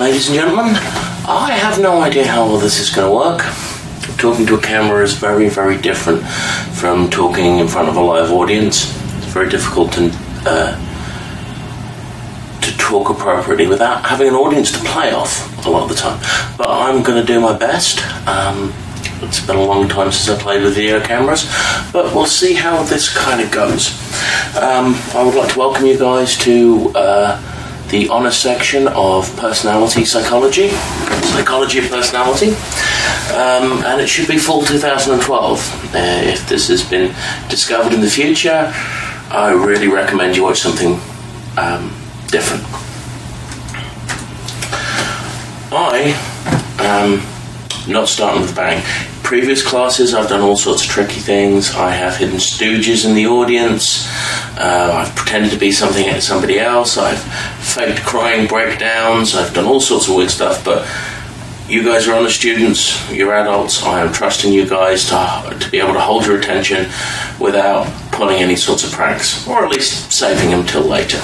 Ladies and gentlemen, I have no idea how all this is going to work. Talking to a camera is very, very different from talking in front of a live audience. It's very difficult to talk appropriately without having an audience to play off a lot of the time. But I'm going to do my best. It's been a long time since I played with video cameras, but we'll see how this kind of goes. I would like to welcome you guys to the honours section of personality psychology of personality, and it should be fall 2012. If this has been discovered in the future, I really recommend you watch something different. I am not starting with a bang. Previous classes I've done all sorts of tricky things. I have hidden stooges in the audience. I've pretended to be somebody else. I've faked crying breakdowns. I've done all sorts of weird stuff, but you guys are honest students, you're adults. I am trusting you guys to be able to hold your attention without pulling any sorts of pranks, or at least saving them till later.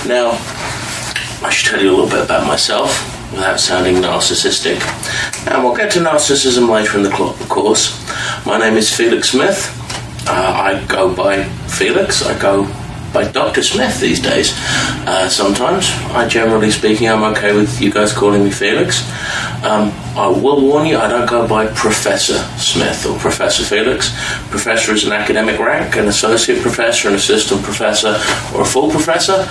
Now, I should tell you a little bit about myself without sounding narcissistic, and we'll get to narcissism later in the course. My name is Felix Smith. I go by Felix. I go by Dr. Smith these days. Sometimes, generally speaking, I'm okay with you guys calling me Felix. I will warn you, I don't go by Professor Smith or Professor Felix. Professor is an academic rank. An associate professor, an assistant professor, or a full professor,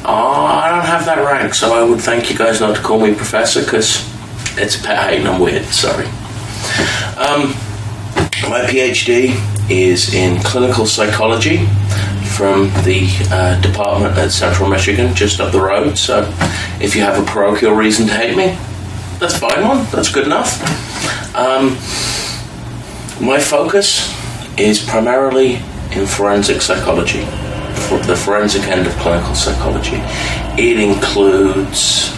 I don't have that rank, so I would thank you guys not to call me Professor, because it's a pet hate and I'm weird, sorry. My PhD is in clinical psychology from the department at Central Michigan, just up the road, so if you have a parochial reason to hate me, that's fine one, that's good enough. My focus is primarily in forensic psychology, the forensic end of clinical psychology. It includes,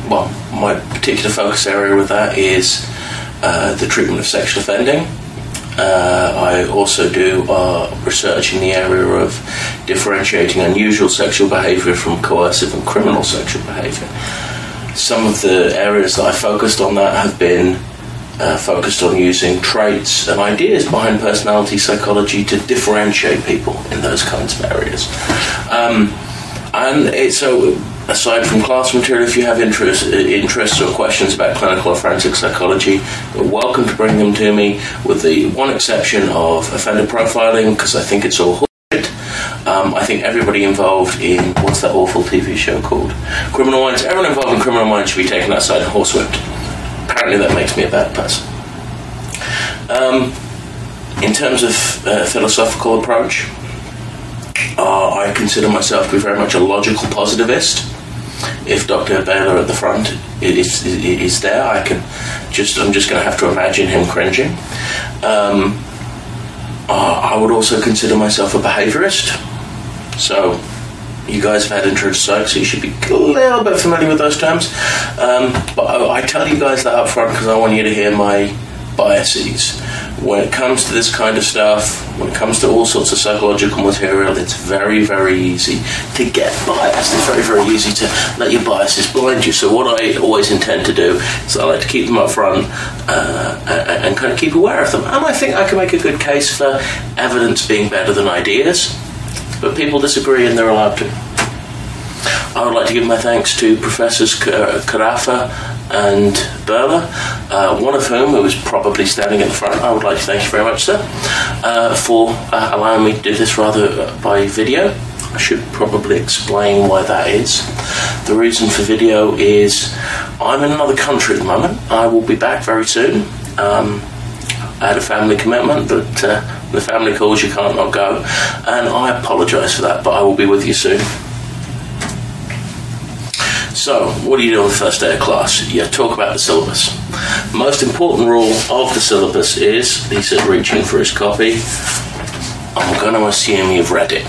well, my particular focus area with that is the treatment of sexual offending. I also do research in the area of differentiating unusual sexual behaviour from coercive and criminal sexual behaviour. Some of the areas that I focused on that have been focused on using traits and ideas behind personality psychology to differentiate people in those kinds of areas. So, aside from class material, if you have interests or questions about clinical or forensic psychology, you're welcome to bring them to me, with the one exception of offender profiling, because I think it's all horseshit. I think everybody involved in, what's that awful TV show called? Criminal Minds. Everyone involved in Criminal Minds should be taken outside and horsewhipped. Apparently that makes me a bad person. In terms of philosophical approach, I consider myself to be very much a logical positivist. If Dr. Baylor at the front is there, I'm just going to have to imagine him cringing. I would also consider myself a behaviourist. So, you guys have had intro to psych, so you should be a little bit familiar with those terms. But I tell you guys that up front because I want you to hear my biases. When it comes to this kind of stuff, when it comes to all sorts of psychological material, it's very, very easy to get biased. It's very, very easy to let your biases blind you. So what I always intend to do is I like to keep them up front and kind of keep aware of them. And I think I can make a good case for evidence being better than ideas. But people disagree and they're allowed to. I would like to give my thanks to Professors Carafa and Berla, one of whom is probably standing at the front. I would like to thank you very much, sir, for allowing me to do this rather by video. I should probably explain why that is. The reason for video is I'm in another country at the moment. I will be back very soon. I had a family commitment, but the family calls, you can't not go, and I apologise for that, but I will be with you soon. So, what do you do on the first day of class? You talk about the syllabus. Most important rule of the syllabus is, he said reaching for his copy, I'm going to assume you've read it.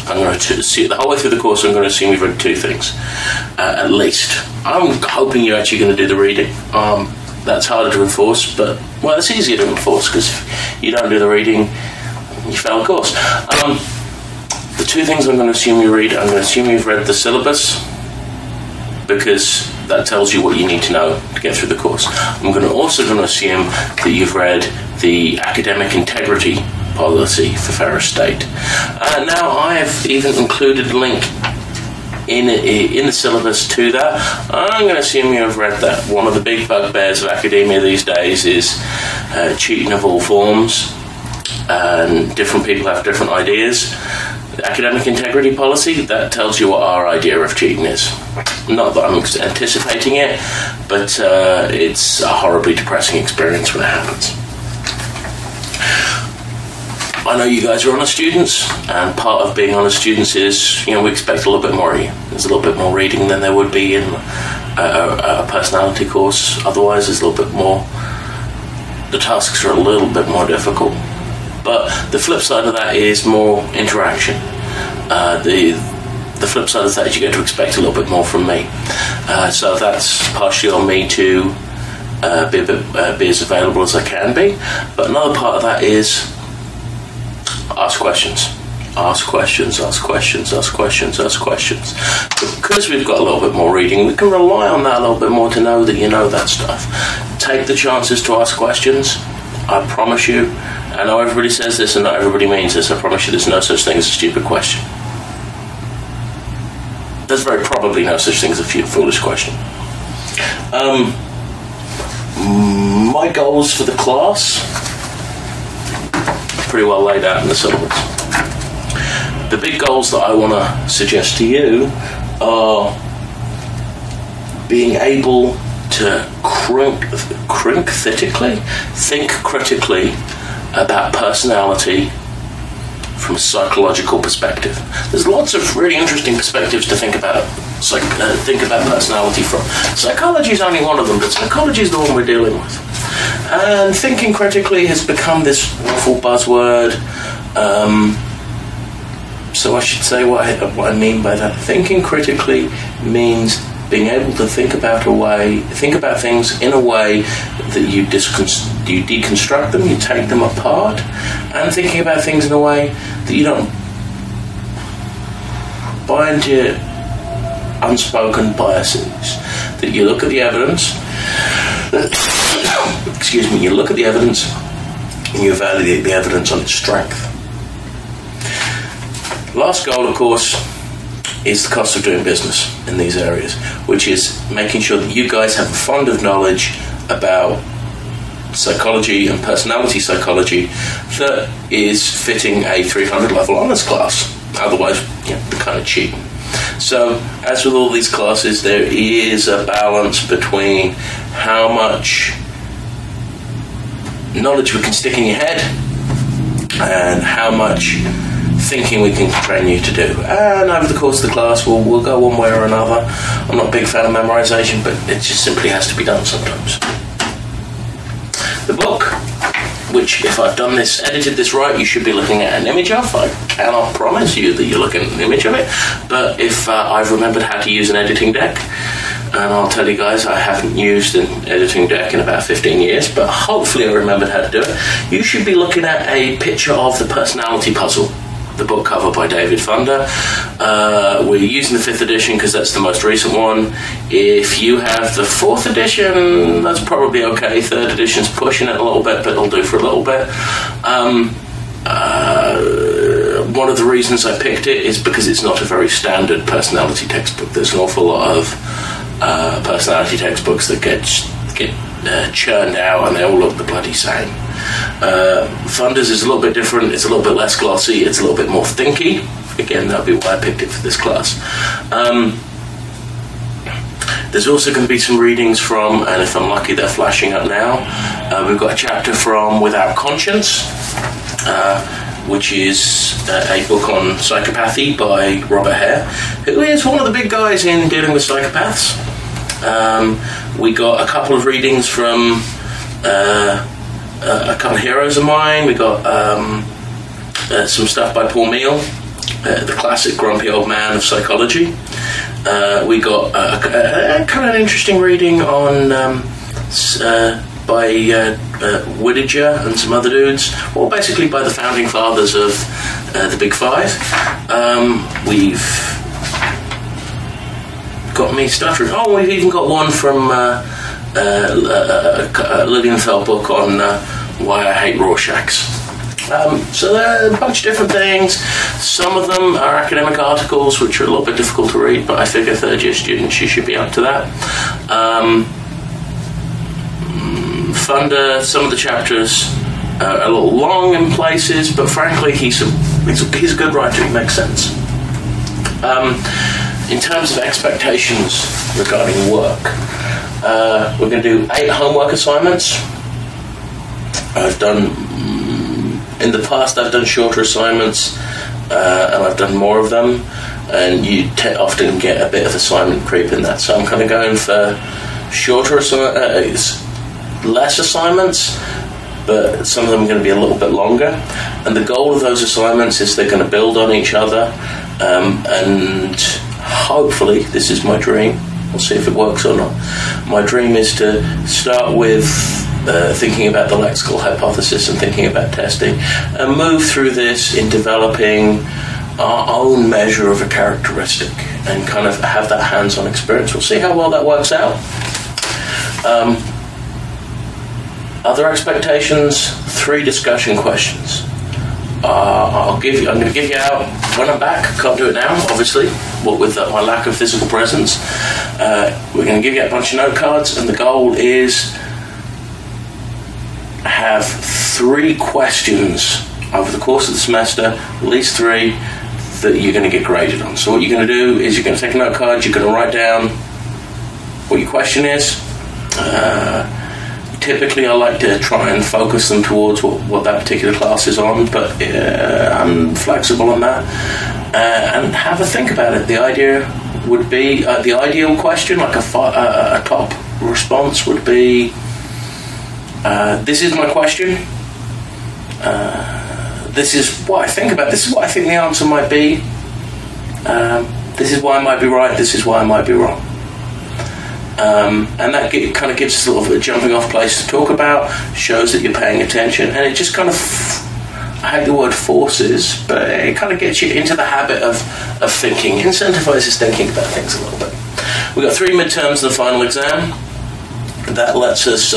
I'm going to see the whole way through the course. I'm going to assume you've read two things, at least. I'm hoping you're actually going to do the reading. That's harder to enforce, but well, it's easier to enforce because if you don't do the reading, you fail the course. The two things I'm going to assume you read. I'm going to assume you've read the syllabus, because That tells you what you need to know to get through the course. I'm also going to assume that you've read the academic integrity policy for Ferris State. Now, I have even included a link in the syllabus to that. I'm going to assume you have read that. One of the big bugbears of academia these days is cheating of all forms, and different people have different ideas. The academic integrity policy, that tells you what our idea of cheating is. Not that I'm anticipating it, but it's a horribly depressing experience when it happens. I know you guys are honest students, and part of being honest students is, we expect a little bit more of you. There's a little bit more reading than there would be in a personality course. Otherwise, there's a little bit more. The tasks are a little bit more difficult. But the flip side of that is more interaction. The flip side of that is you get to expect a little bit more from me. So that's partially on me to be as available as I can be. But another part of that is ask questions. Ask questions, ask questions, ask questions, ask questions. Because we've got a little bit more reading, we can rely on that a little bit more to know that you know that stuff. Take the chances to ask questions. I promise you, I know everybody says this and not everybody means this, I promise you there's no such thing as a stupid question. There's very probably no such thing as a foolish question. My goals for the class, pretty well laid out in the syllabus. The big goals that I want to suggest to you are being able to think critically about personality from a psychological perspective. There's lots of really interesting perspectives to think about personality from. Psychology is only one of them, but psychology is the one we're dealing with. And thinking critically has become this awful buzzword. So I should say what I mean by that. Thinking critically means being able to think about things in a way that you deconstruct them, you take them apart, and thinking about things in a way that you don't buy into unspoken biases. That you look at the evidence, you look at the evidence and you evaluate the evidence on its strength. Last goal, of course, is the cost of doing business in these areas, which is making sure that you guys have a fund of knowledge about psychology and personality psychology that is fitting a 300 level honours class. Otherwise, you're kind of cheating. So, as with all these classes, there is a balance between how much knowledge we can stick in your head and how much thinking we can train you to do. And over the course of the class, we'll go one way or another. I'm not a big fan of memorisation, but it just simply has to be done sometimes. The book, which if I've edited this right, you should be looking at an image of. I cannot promise you that you're looking at an image of it, but if I've remembered how to use an editing deck, and I'll tell you guys, I haven't used an editing deck in about 15 years, but hopefully I remembered how to do it. You should be looking at a picture of the personality puzzle, the book cover by David Funder. We're using the 5th edition because that's the most recent one. If you have the 4th edition, that's probably okay. 3rd edition's pushing it a little bit, but it'll do for a little bit. One of the reasons I picked it is because it's not a very standard personality textbook. There's an awful lot of personality textbooks that get churned out and they all look the bloody same. Funder's is a little bit different. It's a little bit less glossy. It's a little bit more thinky. Again, that'll be why I picked it for this class. There's also going to be some readings from, and if I'm lucky they're flashing up now, we've got a chapter from Without Conscience, which is a book on psychopathy by Robert Hare, who is one of the big guys in dealing with psychopaths. We got a couple of readings from a couple of heroes of mine. We got some stuff by Paul Meehl, the classic grumpy old man of psychology. We got a kind of an interesting reading on by Whittaker and some other dudes, or basically by the founding fathers of the Big Five. We've got me stuttering. Oh, we've even got one from Lilienfeld book on why I hate Rorschachs. So there are a bunch of different things. Some of them are academic articles, which are a little bit difficult to read, but I figure third-year students, you should be up to that. Funder, some of the chapters are a little long in places, but frankly, he's a good writer. He makes sense. In terms of expectations regarding work, we're going to do 8 homework assignments. In the past, I've done shorter assignments, and I've done more of them, and you often get a bit of assignment creep in that. So I'm kind of going for shorter less assignments, but some of them are going to be a little bit longer. And the goal of those assignments is they're going to build on each other, and hopefully, this is my dream. We'll see if it works or not. My dream is to start with thinking about the lexical hypothesis and thinking about testing, and move through this in developing our own measure of a characteristic and kind of have that hands-on experience. We'll see how well that works out. Other expectations, 3 discussion questions. I'm going to give you out when I'm back. Can't do it now, obviously, what with my lack of physical presence. We're going to give you a bunch of note cards, and the goal is have 3 questions over the course of the semester, at least 3, that you're going to get graded on. So what you're going to do is you're going to take a note card, you're going to write down what your question is. Typically, I like to try and focus them towards what that particular class is on, but I'm flexible on that. And have a think about it. The idea would be, the ideal question, like a top response would be, this is my question. This is what I think about. This is what I think the answer might be. This is why I might be right. This is why I might be wrong. And that kind of gives us sort of a jumping off place to talk about, shows that you're paying attention, and it just kind of, I hate the word forces, but it kind of gets you into the habit of thinking, incentivizes thinking about things a little bit. We've got 3 midterms and the final exam. That lets us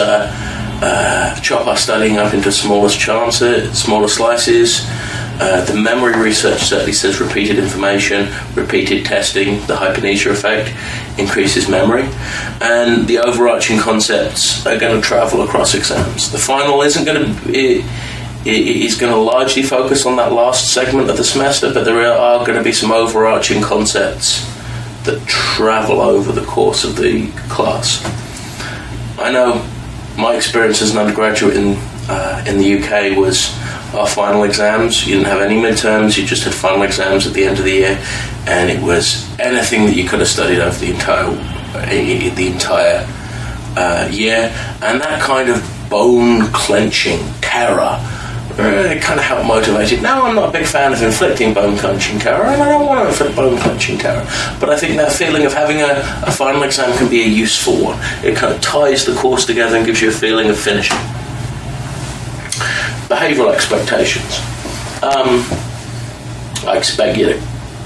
chop our studying up into smaller slices. The memory research certainly says repeated information, repeated testing, the hypernesia effect increases memory, and the overarching concepts are going to travel across exams. The final is going to largely focus on that last segment of the semester, but there are going to be some overarching concepts that travel over the course of the class. I know my experience as an undergraduate in the UK was our final exams. You didn't have any midterms, you just had final exams at the end of the year, and it was anything that you could have studied over the entire year, and that kind of bone-clenching terror it kind of helped motivate it. Now, I'm not a big fan of inflicting bone-clenching terror, and I don't want to inflict bone-clenching terror, but I think that feeling of having a final exam can be a useful one. It kind of ties the course together and gives you a feeling of finishing. Behavioural expectations. I expect you to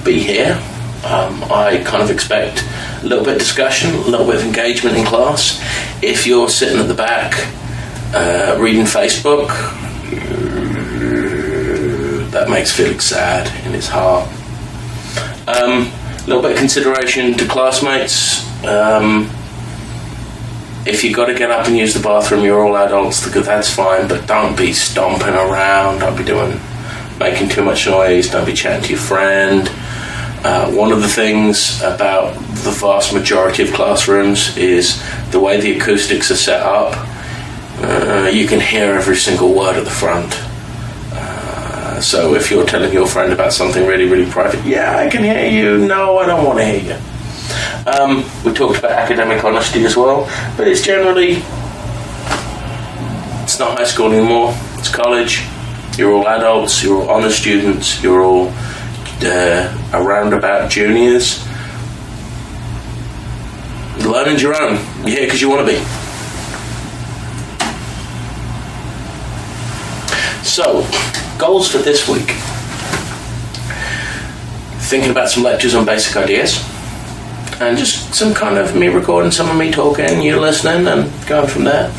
be here. I kind of expect a little bit of discussion, a little bit of engagement in class. If you're sitting at the back reading Facebook, that makes Felix sad in his heart. A little bit of consideration to classmates. If you've got to get up and use the bathroom, you're all adults, that's fine, but don't be stomping around, don't be making too much noise, don't be chatting to your friend. One of the things about the vast majority of classrooms is the way the acoustics are set up. You can hear every single word at the front. So if you're telling your friend about something really, really private, yeah, I can hear you, no, I don't want to hear you. We talked about academic honesty as well, but it's not high school anymore, it's college. You're all adults, you're all honor students, you're all around about juniors. Learning's your own. You're here because you want to be. So, goals for this week. Thinking about some lectures on basic ideas. And just some kind of me recording some of me talking, you listening, and going from there.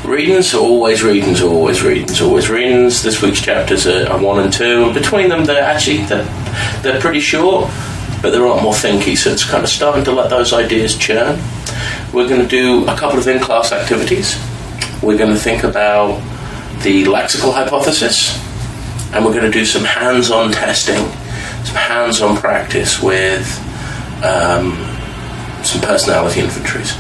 Readings, always readings, always readings, always readings. This week's chapters are 1 and 2, and between them they're pretty short, but they're a lot more thinky, so it's kind of starting to let those ideas churn. We're going to do a couple of in-class activities. We're going to think about the lexical hypothesis, and we're going to do some hands-on testing, some hands-on practice with some personality inventories.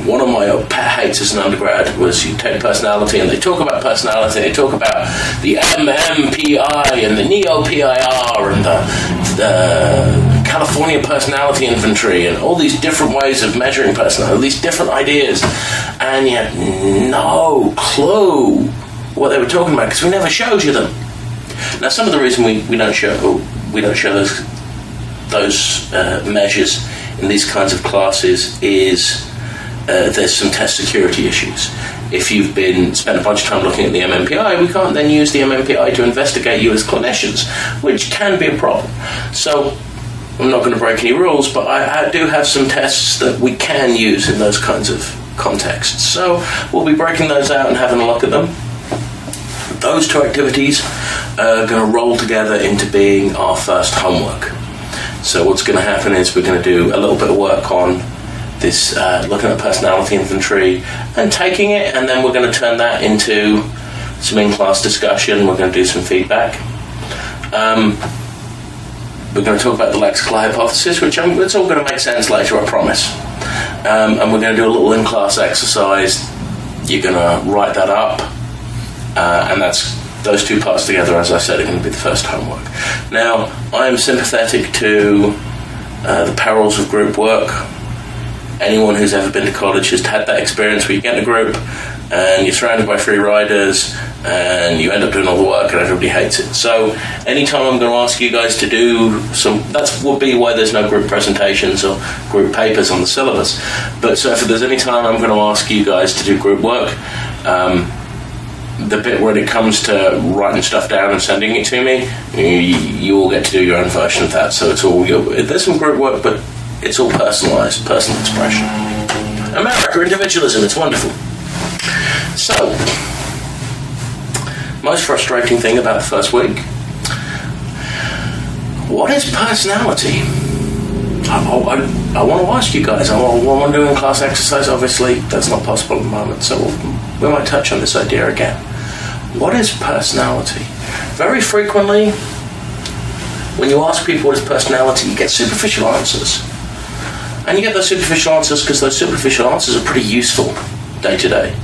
One of my pet hates as an undergrad was you take personality and they talk about personality, they talk about the MMPI and the NEO-PIR and the California personality inventory and all these different ways of measuring personality, these different ideas, and you had no clue what they were talking about because we never showed you them. Now, some of the reason we don't show those measures in these kinds of classes is there's some test security issues. If you've spent a bunch of time looking at the MMPI, we can't then use the MMPI to investigate you as clinicians, which can be a problem. So I'm not going to break any rules, but I do have some tests that we can use in those kinds of contexts. So we'll be breaking those out and having a look at them. Those two activities are going to roll together into being our first homework. So what's going to happen is we're going to do a little bit of work on this, looking at personality inventory and taking it, and then we're going to turn that into some in-class discussion. We're going to do some feedback. We're going to talk about the lexical hypothesis, which it's all going to make sense later, I promise. And we're going to do a little in-class exercise. You're going to write that up, and those two parts together, as I said, are going to be the first homework. Now, I am sympathetic to the perils of group work. Anyone who's ever been to college has had that experience where you get in a group and you're surrounded by free riders and you end up doing all the work and everybody hates it. So anytime I'm going to ask you guys to do that would be why there's no group presentations or group papers on the syllabus. But so if there's any time I'm going to ask you guys to do group work, the bit when it comes to writing stuff down and sending it to me, you all get to do your own version of that. So it's all there's some group work, but it's all personalised, personal expression. America, individualism, it's wonderful. So, most frustrating thing about the first week. What is personality? I want to ask you guys. I want to do in-class exercise. Obviously, that's not possible at the moment, so we might touch on this idea again. What is personality? Very frequently, when you ask people what is personality, you get superficial answers. And you get those superficial answers because those superficial answers are pretty useful day to day.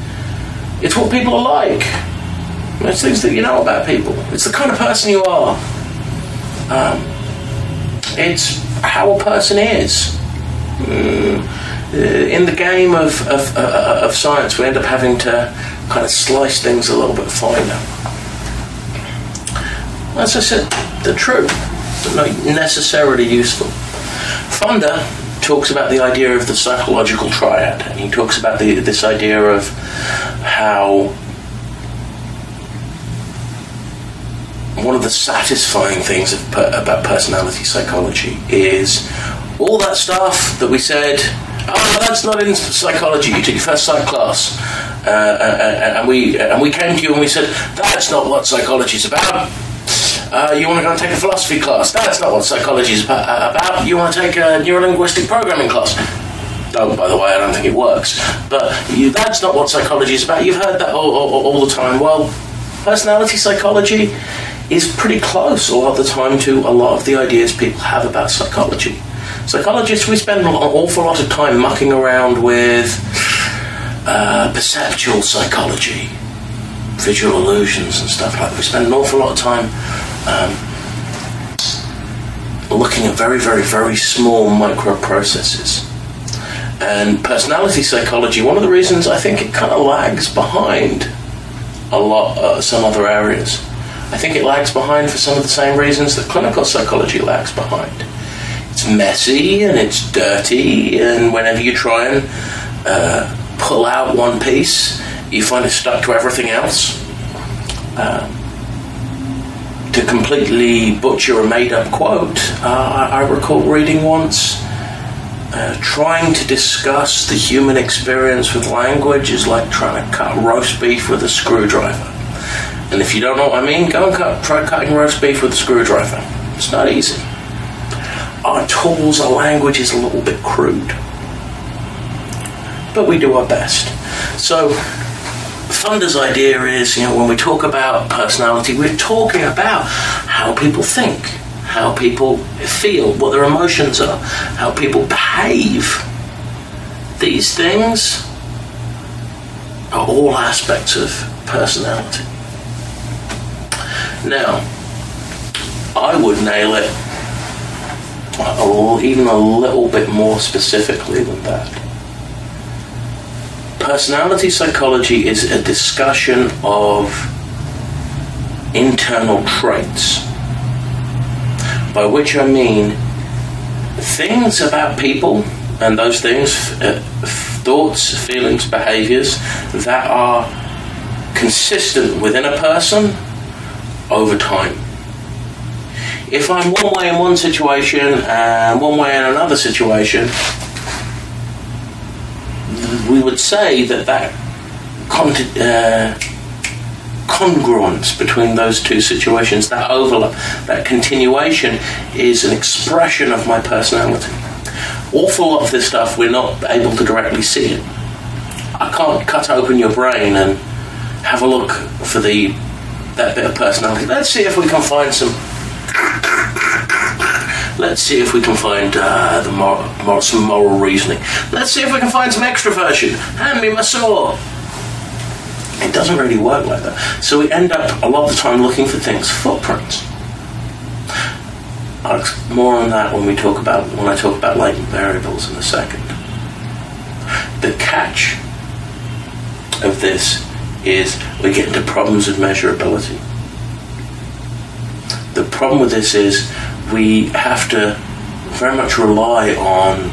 It's what people are like. It's things that you know about people. It's the kind of person you are. It's how a person is. In the game of science, we end up having to kind of slice things a little bit finer. As I said, they're true, but not necessarily useful. Fonda talks about the idea of the psychological triad, and he talks about this idea of how one of the satisfying things about personality psychology is all that stuff that we said, oh, that's not in psychology. You took your first psych class, and we came to you and we said, that's not what psychology is about. You want to go and take a philosophy class? That's not what psychology is about. You want to take a neurolinguistic programming class? Oh, by the way, I don't think it works. But that's not what psychology is about. You've heard that all the time. Well, personality psychology is pretty close a lot of the time to a lot of the ideas people have about psychology. Psychologists, we spend an awful lot of time mucking around with perceptual psychology, visual illusions and stuff like that. We spend an awful lot of time looking at very, very, very small microprocesses. And personality psychology, one of the reasons I think it kind of lags behind some other areas. I think it lags behind for some of the same reasons that clinical psychology lags behind. It's messy and it's dirty, and whenever you try and pull out one piece, you find it stuck to everything else. to completely butcher a made-up quote, I recall reading once, trying to discuss the human experience with language is like trying to cut roast beef with a screwdriver. And if you don't know what I mean, go and try cutting roast beef with a screwdriver. It's not easy. Our tools, our language is a little bit crude, but we do our best. So Thunder's idea is, when we talk about personality, we're talking about how people think, how people feel, what their emotions are, how people behave. These things are all aspects of personality. Now, I would nail it even a little bit more specifically than that. Personality psychology is a discussion of internal traits, by which I mean things about people, and those things, thoughts, feelings, behaviors, that are consistent within a person over time. If I'm one way in one situation and one way in another situation, we would say that congruence between those two situations, that overlap, that continuation, is an expression of my personality. Awful lot of this stuff, we're not able to directly see it. I can't cut open your brain and have a look for that bit of personality. Let's see if we can find some. Let's see if we can find some moral reasoning. Let's see if we can find some extroversion. Hand me my saw. It doesn't really work like that. So we end up a lot of the time looking for things, footprints. I'll more on that when I talk about latent variables in a second. The catch of this is we get into problems of measurability. The problem with this is we have to very much rely on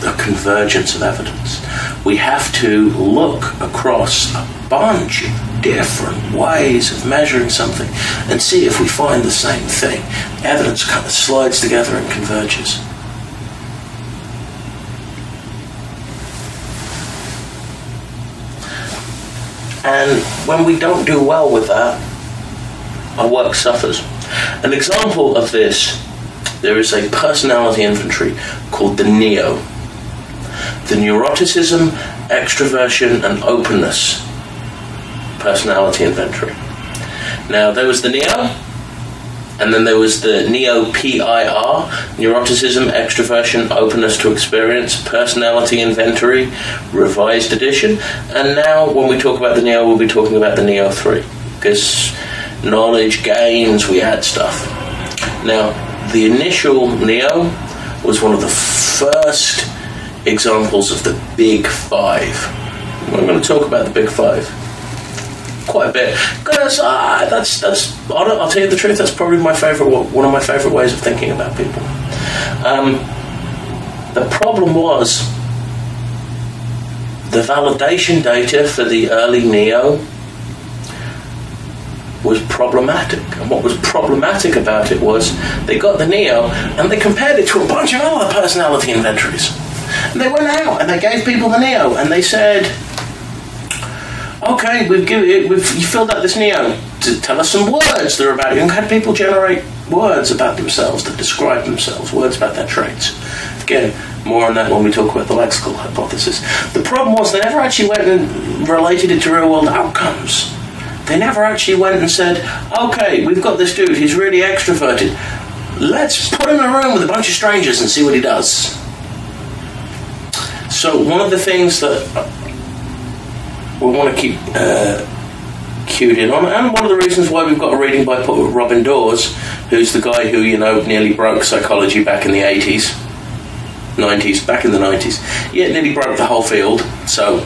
a convergence of evidence. We have to look across a bunch of different ways of measuring something and see if we find the same thing. Evidence kind of slides together and converges. And when we don't do well with that, our work suffers. An example of this, there is a personality inventory called the NEO. The Neuroticism, Extroversion and Openness Personality Inventory. Now, there was the NEO, and then there was the NEO-PIR, Neuroticism, Extroversion, Openness to Experience, Personality Inventory, Revised Edition, and now when we talk about the NEO, we'll be talking about the NEO-3, because knowledge gains, we add stuff. Now, the initial NEO was one of the first examples of the Big Five. We're going to talk about the Big Five quite a bit, because I'll tell you the truth, that's probably one of my favourite ways of thinking about people. The problem was the validation data for the early NEO was problematic, and what was problematic about it was they got the NEO and they compared it to a bunch of other personality inventories, and they went out and they gave people the NEO and they said, okay, you filled out this NEO to tell us some words that are about you, and had people generate words about themselves that describe themselves, words about their traits. Again, more on that when we talk about the lexical hypothesis. The problem was they never actually went and related it to real world outcomes. They never actually went and said, okay, we've got this dude, he's really extroverted. Let's put him in a room with a bunch of strangers and see what he does. So one of the things that we want to keep cued in on, and one of the reasons why we've got a reading by Robin Dawes, who's the guy who, nearly broke psychology back in the 80s, 90s, back in the 90s. Yeah, nearly broke the whole field, so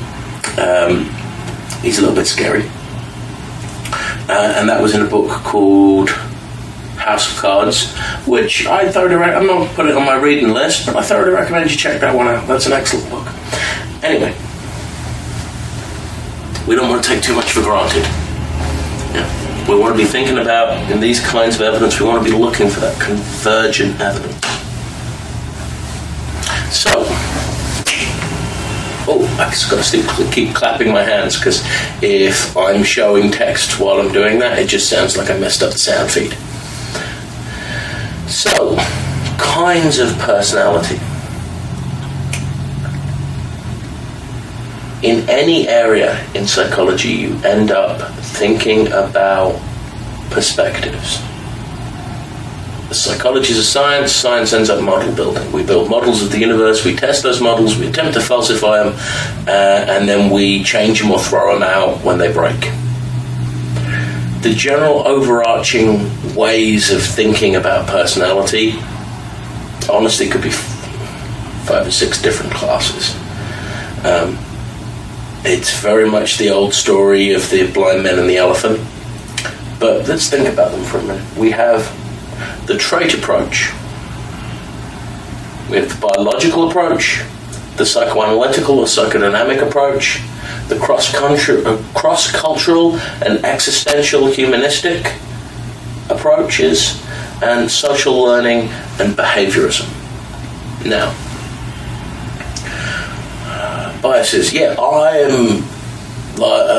he's a little bit scary. And that was in a book called House of Cards, which I thoroughly I'm not put it on my reading list, but I thoroughly recommend you check that one out. That's an excellent book. Anyway, we don't want to take too much for granted. Yeah. We want to be thinking about, in these kinds of evidence, we want to be looking for that convergent evidence. So, I just got to keep clapping my hands, because if I'm showing text while I'm doing that, it just sounds like I messed up the sound feed. So, kinds of personality. In any area in psychology, you end up thinking about perspectives. Psychology is a science. Science ends up model building. We build models of the universe, we test those models, we attempt to falsify them, and then we change them or throw them out when they break. The general overarching ways of thinking about personality, honestly, could be 5 or 6 different classes. It's very much the old story of the blind man and the elephant. But let's think about them for a minute. We have the trait approach. We have the biological approach, the psychoanalytical or psychodynamic approach, the cross-cultural and existential humanistic approaches, and social learning and behaviorism. Now, biases. Yeah, I am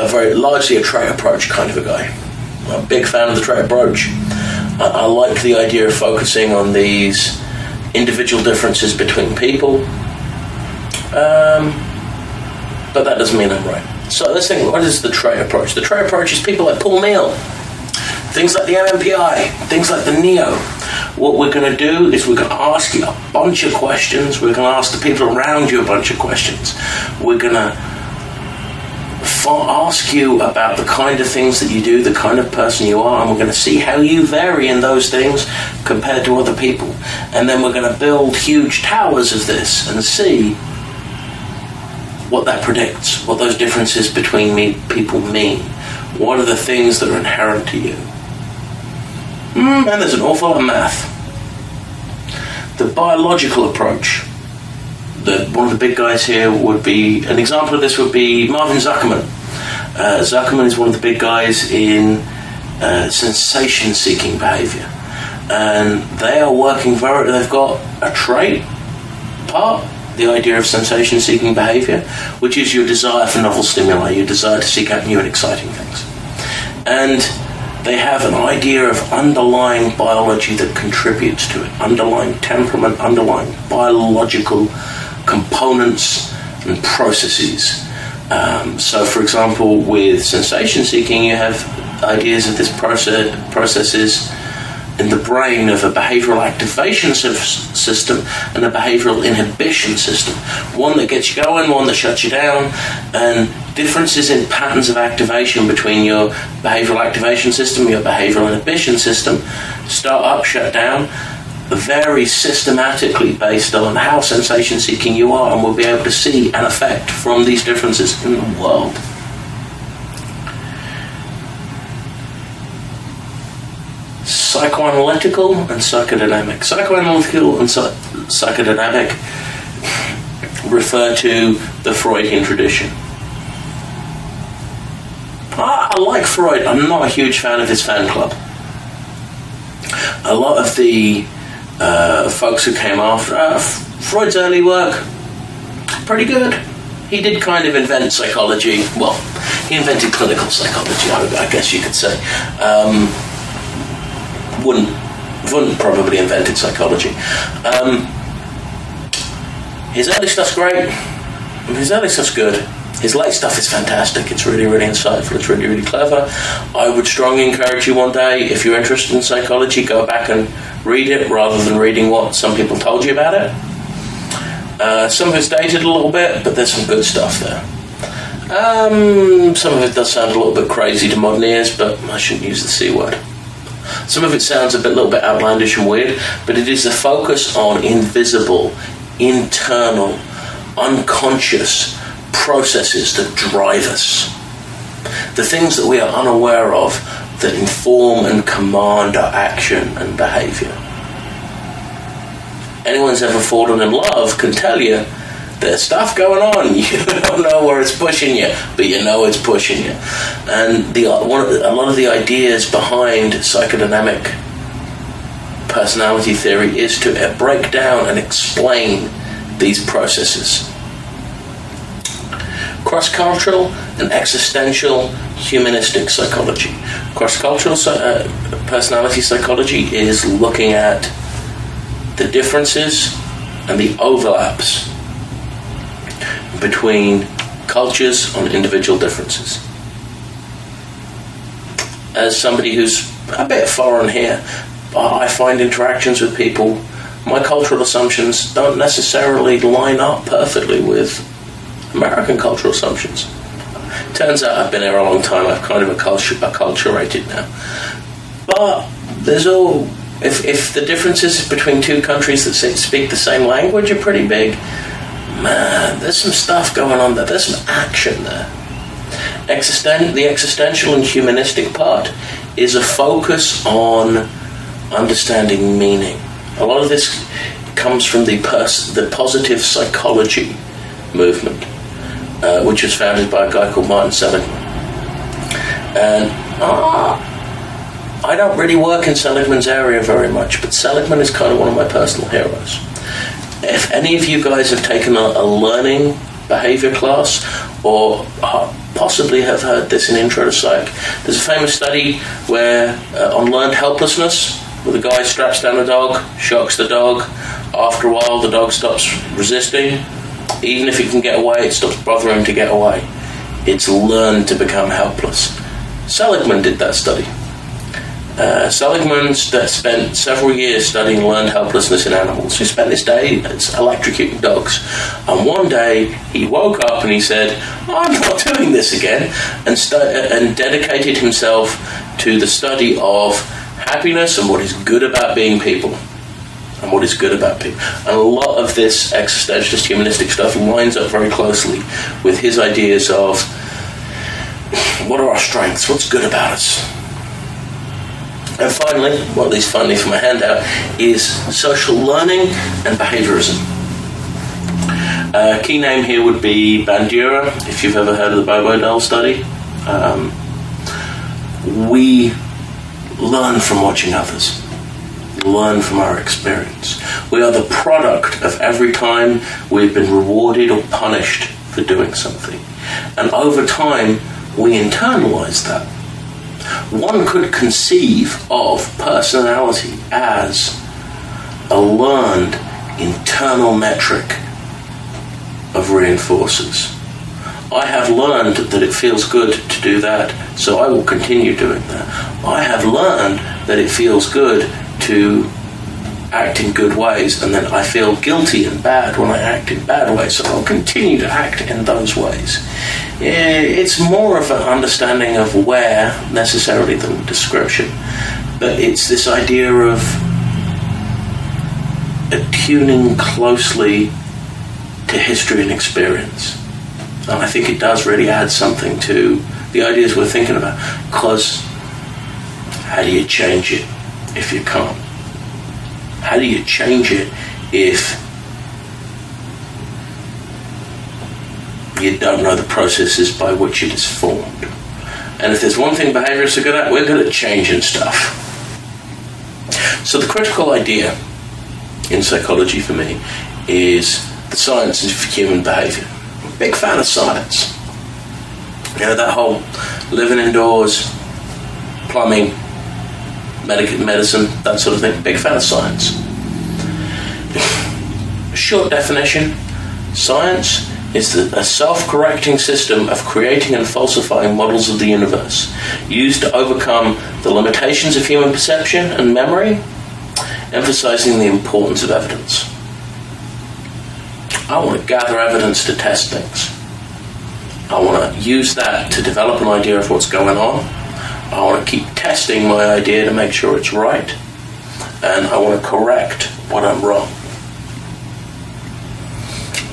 very largely a trait approach kind of a guy. I'm a big fan of the trait approach. I like the idea of focusing on these individual differences between people. But that doesn't mean I'm right. So let's think, what is the trait approach? The trait approach is people like Paul Neal, things like the MMPI, things like the NEO. What we're going to do is we're going to ask you a bunch of questions. We're going to ask the people around you a bunch of questions. We're going to ask you about the kind of things that you do, the kind of person you are, and we're going to see how you vary in those things compared to other people. And then we're going to build huge towers of this and see what that predicts, what those differences between people mean. What are the things that are inherent to you? And there's an awful lot of math. The biological approach. One of the big guys here would be, an example of this would be Marvin Zuckerman. Zuckerman is one of the big guys in sensation-seeking behavior. And they are working they've got a trait part, the idea of sensation-seeking behavior, which is your desire for novel stimuli, your desire to seek out new and exciting things. And they have an idea of underlying biology that contributes to it, underlying temperament, underlying biological components and processes. So, for example, with sensation-seeking, you have ideas of this processes in the brain of a behavioral activation system and a behavioral inhibition system. One that gets you going, one that shuts you down, and differences in patterns of activation between your behavioral activation system, your behavioral inhibition system, start up, shut down, vary systematically based on how sensation-seeking you are, and we'll be able to see an effect from these differences in the world. Psychoanalytical and psychodynamic. Psychoanalytical and psychodynamic refer to the Freudian tradition. I like Freud. I'm not a huge fan of his fan club. A lot of the folks who came after Freud's early work, pretty good. He did kind of invent psychology. Well, he invented clinical psychology, I guess you could say. Wouldn't probably invented psychology. His early stuff's great. His early stuff's good. His late stuff is fantastic. It's really, really insightful. It's really, really clever. I would strongly encourage you one day, if you're interested in psychology, go back and read it rather than reading what some people told you about it. Some of it's dated a little bit, but there's some good stuff there. Some of it does sound a little bit crazy to modern ears, but I shouldn't use the C word. Some of it sounds a little bit outlandish and weird, but it is a focus on invisible, internal, unconscious processes that drive us. The things that we are unaware of that inform and command our action and behaviour. Anyone who's ever fallen in love can tell you there's stuff going on. You don't know where it's pushing you, but you know it's pushing you. And a lot of the ideas behind psychodynamic personality theory is to break down and explain these processes. Cross-cultural and existential humanistic psychology. Cross-cultural personality psychology is looking at the differences and the overlaps between cultures on individual differences. As somebody who's a bit foreign here, I find interactions with people, my cultural assumptions don't necessarily line up perfectly with American cultural assumptions. Turns out I've been here a long time, I've kind of acculturated now. But there's all, if the differences between two countries that speak the same language are pretty big, man, there's some stuff going on there, there's some action there. The existential and humanistic part is a focus on understanding meaning. A lot of this comes from the positive psychology movement, which was founded by a guy called Martin Seligman. And I don't really work in Seligman's area very much, but Seligman is kind of one of my personal heroes. If any of you guys have taken a learning behavior class, or possibly have heard this in Intro to Psych, there's a famous study where on learned helplessness, where the guy straps down a dog, shocks the dog. After a while, the dog stops resisting. Even if it can get away, it stops bothering him to get away. It's learned to become helpless. Seligman did that study. Seligman spent several years studying learned helplessness in animals. He spent his day electrocuting dogs. And one day, he woke up and he said, I'm not doing this again, and dedicated himself to the study of happiness and what is good about being people. And what is good about people. And a lot of this existentialist humanistic stuff lines up very closely with his ideas of what are our strengths, what's good about us. And finally, well, at least finally for my handout, is social learning and behaviorism. Key name here would be Bandura, if you've ever heard of the Bobo doll study. We learn from watching others. Learn from our experience. We are the product of every time we've been rewarded or punished for doing something. And over time, we internalize that. One could conceive of personality as a learned internal metric of reinforcers. I have learned that it feels good to do that, so I will continue doing that. I have learned that it feels good to act in good ways, and then I feel guilty and bad when I act in bad ways, so I'll continue to act in those ways. It's more of an understanding of where, necessarily, than description, but it's this idea of attuning closely to history and experience. And I think it does really add something to the ideas we're thinking about, because how do you change it if you can't? How do you change it if you don't know the processes by which it is formed? And if there's one thing behaviorists are good at, we're good at changing stuff. So the critical idea in psychology for me is the science of human behavior. I'm a big fan of science. You know, that whole living indoors, plumbing, medicine, that sort of thing. Big fan of science. Short definition: science is a self-correcting system of creating and falsifying models of the universe, used to overcome the limitations of human perception and memory, emphasizing the importance of evidence. I want to gather evidence to test things. I want to use that to develop an idea of what's going on. I want to keep testing my idea to make sure it's right, and I want to correct what I'm wrong.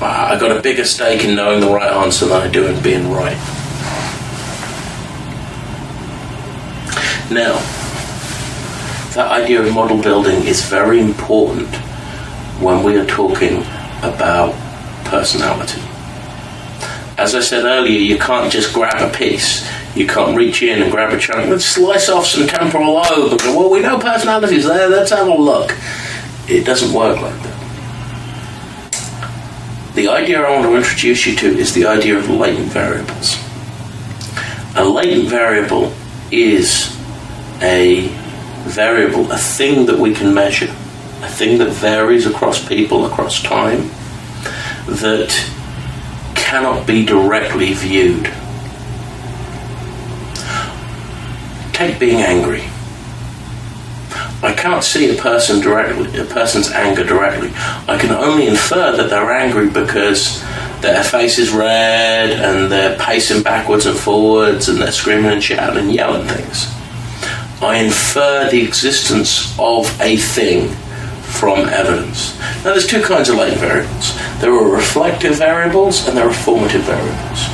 I got a bigger stake in knowing the right answer than I do in being right. Now, that idea of model building is very important when we are talking about personality. As I said earlier, you can't just grab a piece. You can't reach in and grab a chunk. Let's slice off some temporal lobe and go, well, we know personality's there, let's have a look. It doesn't work like that. The idea I want to introduce you to is the idea of latent variables. A latent variable is a variable, a thing that we can measure, a thing that varies across people, across time, that cannot be directly viewed. Take being angry. I can't see a person's anger directly. I can only infer that they're angry because their face is red and they're pacing backwards and forwards and they're screaming and shouting and yelling things. I infer the existence of a thing from evidence. Now, there's two kinds of latent variables. There are reflective variables and there are formative variables.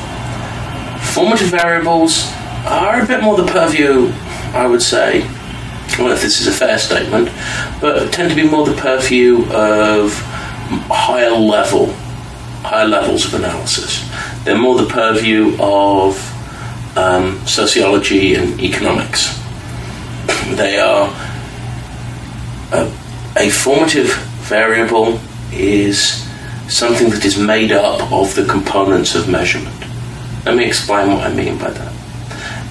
Formative variables are a bit more the purview, I would say, I don't know if this is a fair statement, but tend to be more the purview of higher levels of analysis. They're more the purview of sociology and economics. They are a formative variable is something that is made up of the components of measurement. Let me explain what I mean by that.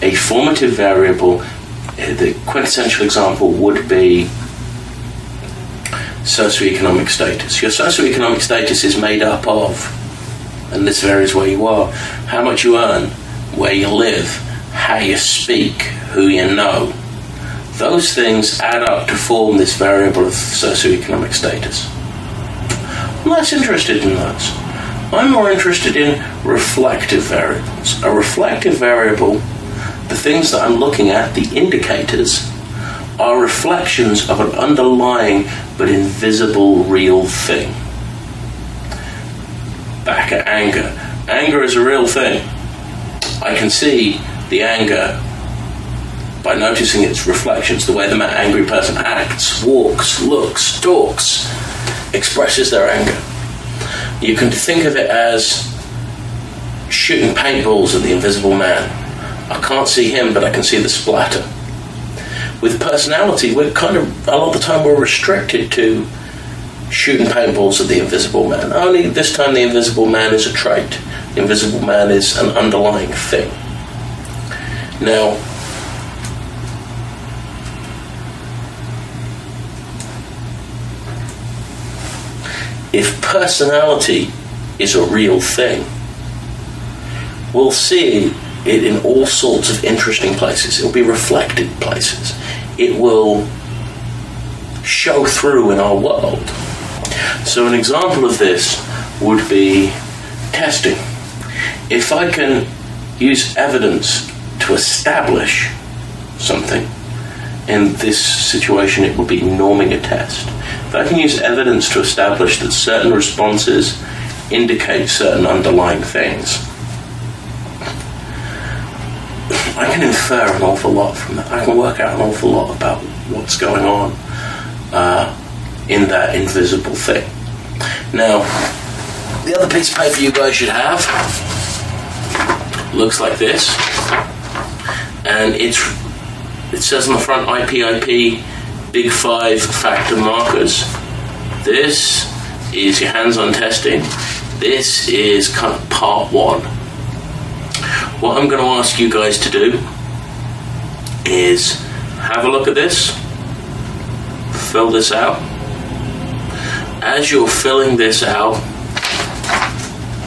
A formative variable, the quintessential example would be socioeconomic status. Your socioeconomic status is made up of, and this varies where you are, how much you earn, where you live, how you speak, who you know. Those things add up to form this variable of socioeconomic status. I'm less interested in those. I'm more interested in reflective variables. A reflective variable, the things that I'm looking at, the indicators, are reflections of an underlying but invisible real thing. Back at anger. Anger is a real thing. I can see the anger by noticing its reflections, the way the angry person acts, walks, looks, talks, expresses their anger. You can think of it as shooting paintballs at the invisible man. I can't see him, but I can see the splatter. With personality, we're kind of, a lot of the time, we're restricted to shooting paintballs at the invisible man. Only this time the invisible man is a trait. The invisible man is an underlying thing. Now, if personality is a real thing, we'll see it in all sorts of interesting places. It'll be reflected places. It will show through in our world. So an example of this would be testing. If I can use evidence to establish something, in this situation it would be norming a test. If I can use evidence to establish that certain responses indicate certain underlying things, I can infer an awful lot from that. I can work out an awful lot about what's going on in that invisible thing. Now, the other piece of paper you guys should have looks like this, and it says on the front IPIP Big 5 factor markers. This is your hands-on testing. This is kind of part 1. What I'm going to ask you guys to do is have a look at this, fill this out. As you're filling this out,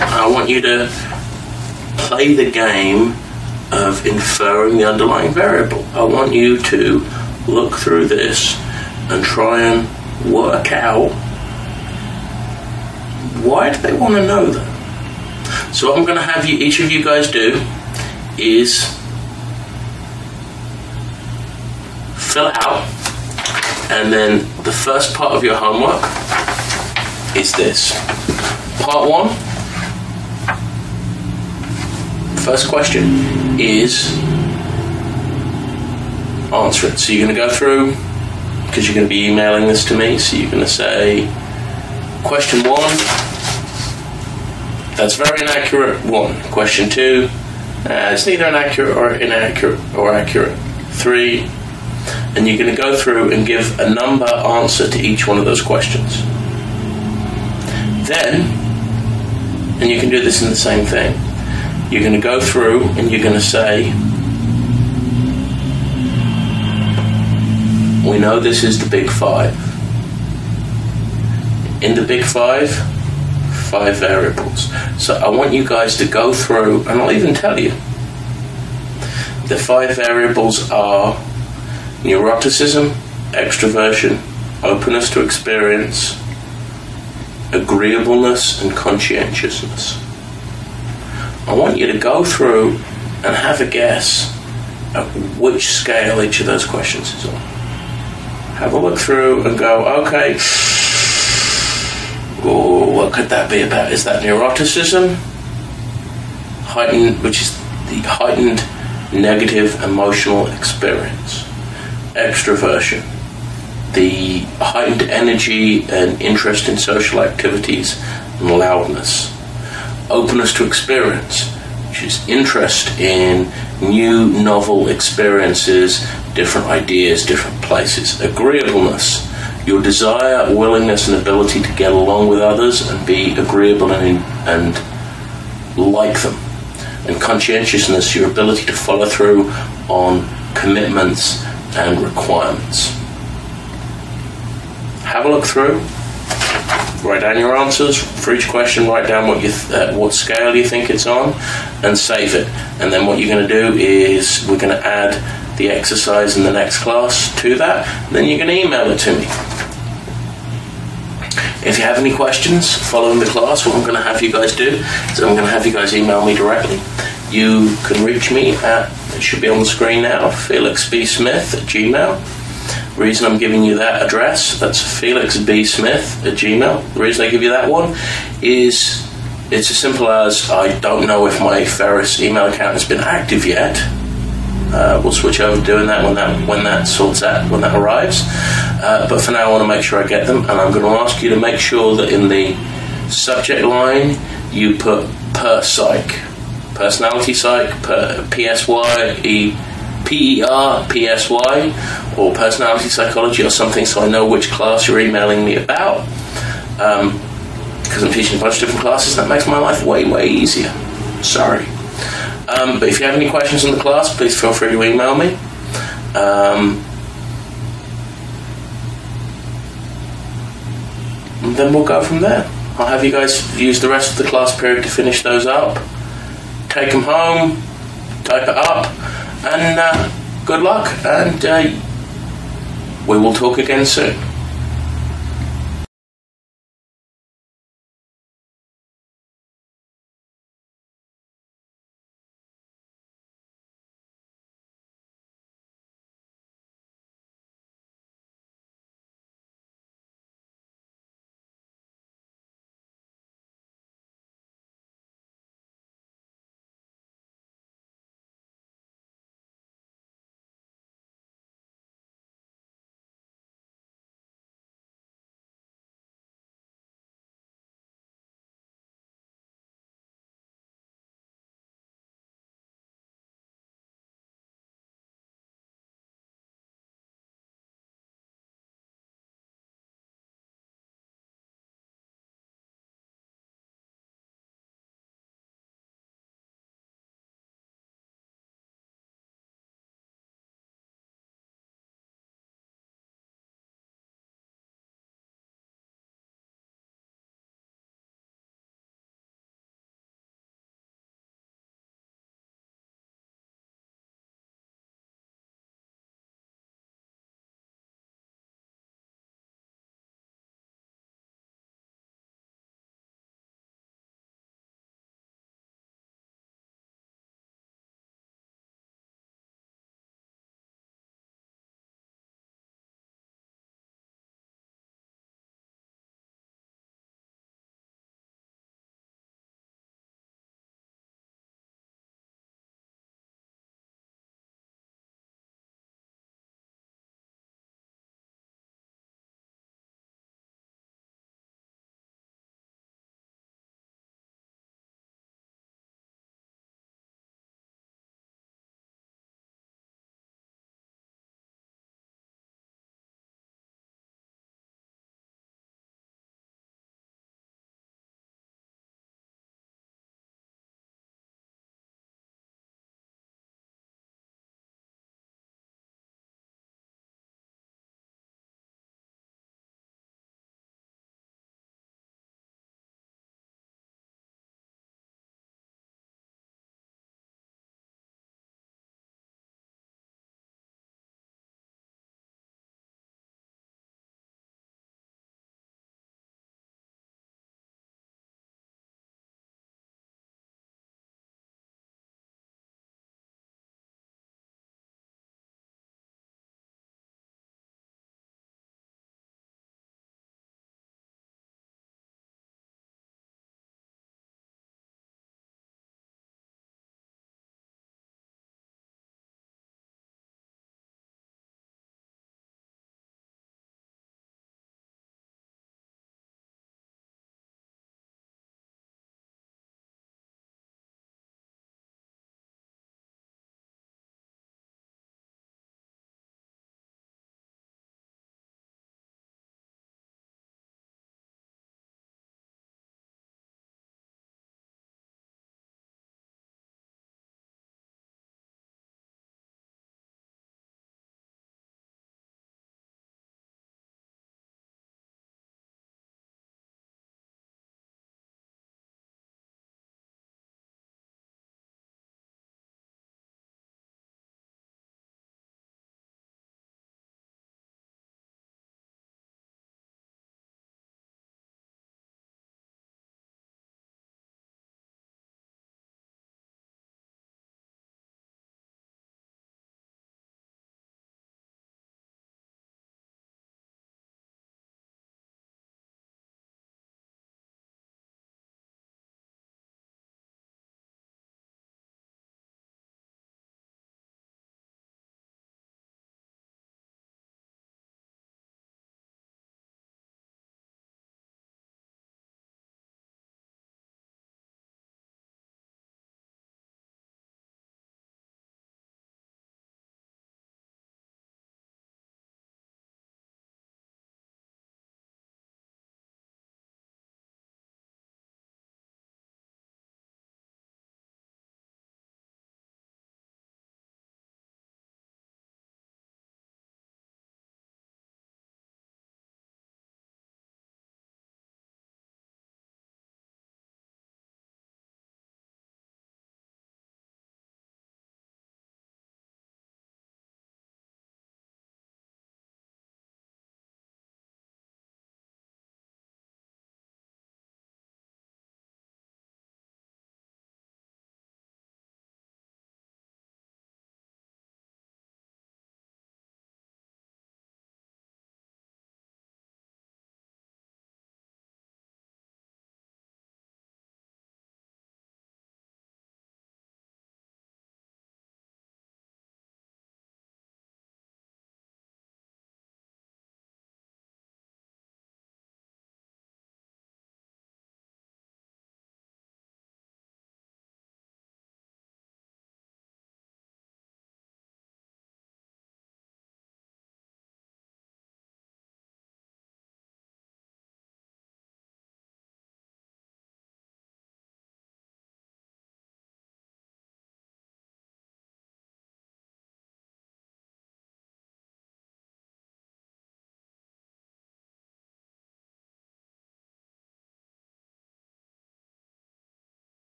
I want you to play the game of inferring the underlying variable. I want you to look through this and try and work out, why do they want to know that? So what I'm going to have each of you guys do is fill it out, and then the first part of your homework is this. Part 1, first question is answer it. So you're going to go through, because you're going to be emailing this to me, so you're going to say, question 1, That's very inaccurate. 1. Question 2, it's neither inaccurate or inaccurate or accurate. 3, and you're going to go through and give a number answer to each one of those questions. Then, and you can do this in the same thing, you're going to go through and you're going to say, we know this is the big 5. In the big 5 variables. So I want you guys to go through, and I'll even tell you, the 5 variables are neuroticism, extroversion, openness to experience, agreeableness, and conscientiousness. I want you to go through and have a guess at which scale each of those questions is on. Have a look through and go, okay, what could that be about? Is that neuroticism? Which is the heightened negative emotional experience. Extroversion, the heightened energy and interest in social activities and loudness. Openness to experience, which is interest in new, novel experiences, different ideas, different places. Agreeableness, your desire, willingness, and ability to get along with others and be agreeable and like them. And conscientiousness, your ability to follow through on commitments and requirements. Have a look through. Write down your answers for each question. Write down what scale you think it's on, and save it. And then what you're going to do is we're going to add the exercise in the next class to that. And then you're going to email it to me. If you have any questions following the class, what I'm going to have you guys do is I'm going to have you guys email me directly. You can reach me at, it should be on the screen now, felixbsmith@gmail.com. The reason I'm giving you that address, that's felixbsmith@gmail.com. The reason I give you that one is it's as simple as I don't know if my Ferris email account has been active yet. We'll switch over to doing that when that arrives. But for now, I want to make sure I get them, and I'm going to ask you to make sure that in the subject line you put PerPsych, personality psych, PSY, PERPSY, or personality psychology or something, so I know which class you're emailing me about. Because I'm teaching a bunch of different classes, that makes my life way, way easier. Sorry. But if you have any questions on the class, please feel free to email me. And then we'll go from there. I'll have you guys use the rest of the class period to finish those up. Take them home, type it up, and good luck, and we will talk again soon.